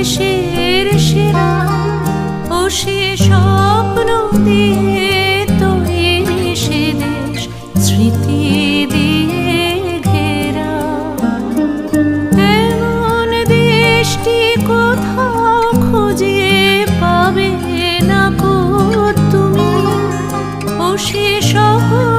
দেশের সেরা ও সে স্বপ্ন দিয়ে তৈরি সে দেশ স্মৃতি দিয়ে ঘেরা। এমন দেশটি কোথাও খুঁজে পাবে না কো তুমি, ও সে শহর